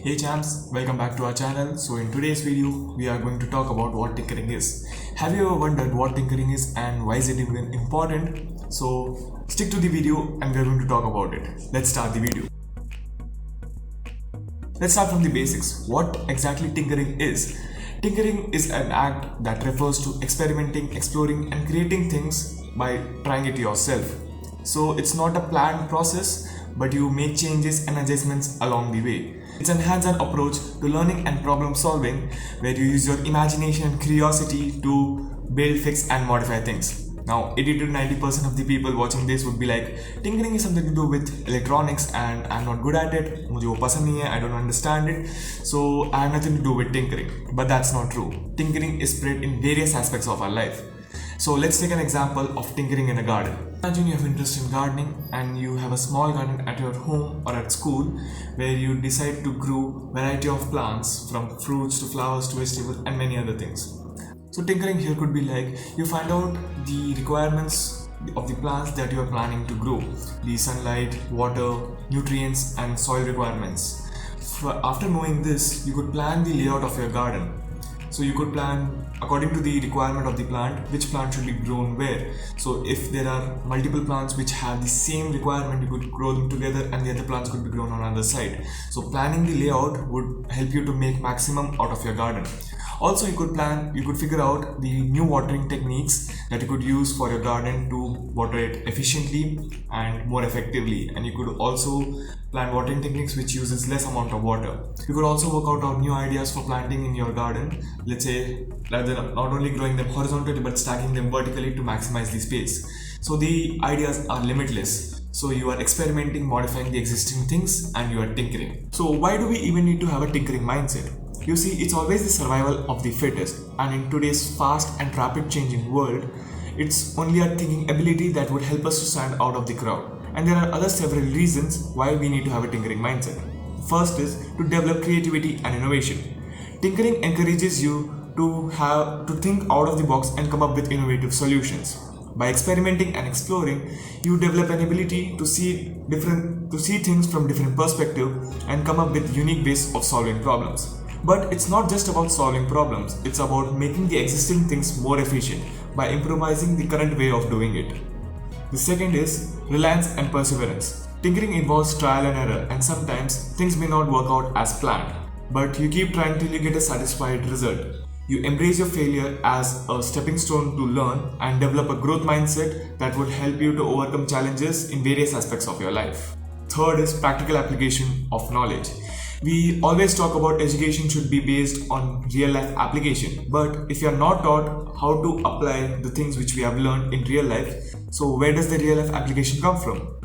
Hey champs, welcome back to our channel. So in today's video, we are going to talk about what tinkering is. Have you ever wondered what tinkering is and why is it even important? So stick to the video and we are going to talk about it. Let's start the video. Let's start from the basics. What exactly tinkering is? Tinkering is an act that refers to experimenting, exploring and creating things by trying it yourself. So it's not a planned process, but you make changes and adjustments along the way. It's an hands-on approach to learning and problem solving where you use your imagination and curiosity to build, fix and modify things. Now 80 to 90% of the people watching this would be like, tinkering is something to do with electronics and I'm not good at it, मुझे वो पसंद नहीं है, I don't understand it, so I have nothing to do with tinkering. But that's not true. Tinkering is spread in various aspects of our life. So let's take an example of tinkering in a garden. Imagine you have interest in gardening and you have a small garden at your home or at school where you decide to grow variety of plants from fruits to flowers to vegetables and many other things. So tinkering here could be like you find out the requirements of the plants that you are planning to grow, the sunlight, water, nutrients and soil requirements. After knowing this, you could plan the layout of your garden. So you could plan according to the requirement of the plant, which plant should be grown where. So if there are multiple plants which have the same requirement, you could grow them together and the other plants could be grown on another side. So planning the layout would help you to make maximum out of your garden. Also you could figure out the new watering techniques that you could use for your garden to water it efficiently and more effectively, and you could also plan watering techniques which uses less amount of water. You could also work out new ideas for planting in your garden, let's say rather than not only growing them horizontally but stacking them vertically to maximize the space. So the ideas are limitless. So you are experimenting, modifying the existing things and you are tinkering. So why do we even need to have a tinkering mindset? You see, it's always the survival of the fittest, and in today's fast and rapid changing world, it's only our thinking ability that would help us to stand out of the crowd. And there are other several reasons why we need to have a tinkering mindset. First is to develop creativity and innovation. Tinkering encourages you to think out of the box and come up with innovative solutions. By experimenting and exploring, you develop an ability to see things from different perspectives and come up with unique ways of solving problems. But it's not just about solving problems, it's about making the existing things more efficient by improvising the current way of doing it. The second is reliance and perseverance. Tinkering involves trial and error, and sometimes things may not work out as planned, but you keep trying till you get a satisfied result. You embrace your failure as a stepping stone to learn and develop a growth mindset that would help you to overcome challenges in various aspects of your life. Third is practical application of knowledge. We always talk about education should be based on real life application, but if you are not taught how to apply the things which we have learned in real life, so where does the real life application come from?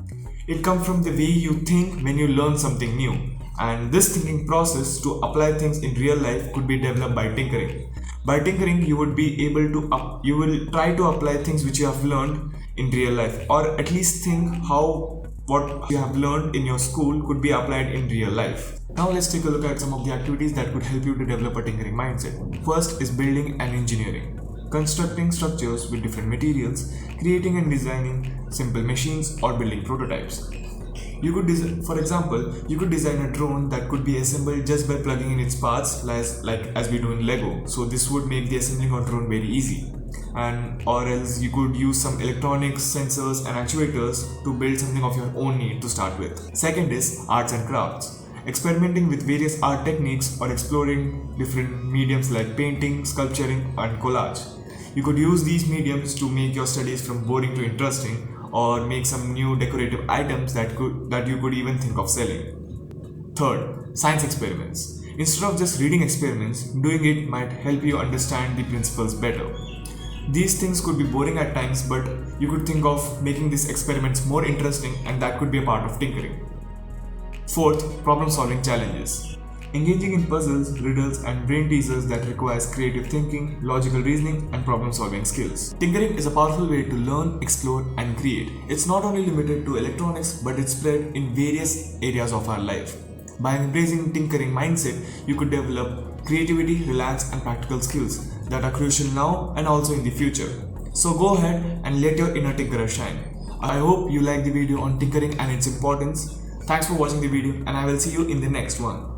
It comes from the way you think when you learn something new, and this thinking process to apply things in real life could be developed by tinkering. By tinkering, you would be able to you will try to apply things which you have learned in real life, or at least think how what you have learned in your school could be applied in real life. Now let's take a look at some of the activities that could help you to develop a tinkering mindset. First is building and engineering. Constructing structures with different materials, creating and designing simple machines or building prototypes. You could for example, you could design a drone that could be assembled just by plugging in its parts as we do in Lego. So this would make the assembling of drone very easy. Or else you could use some electronics, sensors and actuators to build something of your own need to start with. Second is arts and crafts. Experimenting with various art techniques or exploring different mediums like painting, sculpturing and collage. You could use these mediums to make your studies from boring to interesting, or make some new decorative items that you could even think of selling. Third, science experiments. Instead of just reading experiments, doing it might help you understand the principles better. These things could be boring at times, but you could think of making these experiments more interesting, and that could be a part of tinkering. Fourth, problem-solving challenges. Engaging in puzzles, riddles and brain teasers that requires creative thinking, logical reasoning and problem-solving skills. Tinkering is a powerful way to learn, explore and create. It's not only limited to electronics, but it's spread in various areas of our life. By embracing tinkering mindset, you could develop creativity, reliance and practical skills that are crucial now and also in the future. So go ahead and let your inner tinkerer shine. I hope you liked the video on tinkering and its importance. Thanks for watching the video and I will see you in the next one.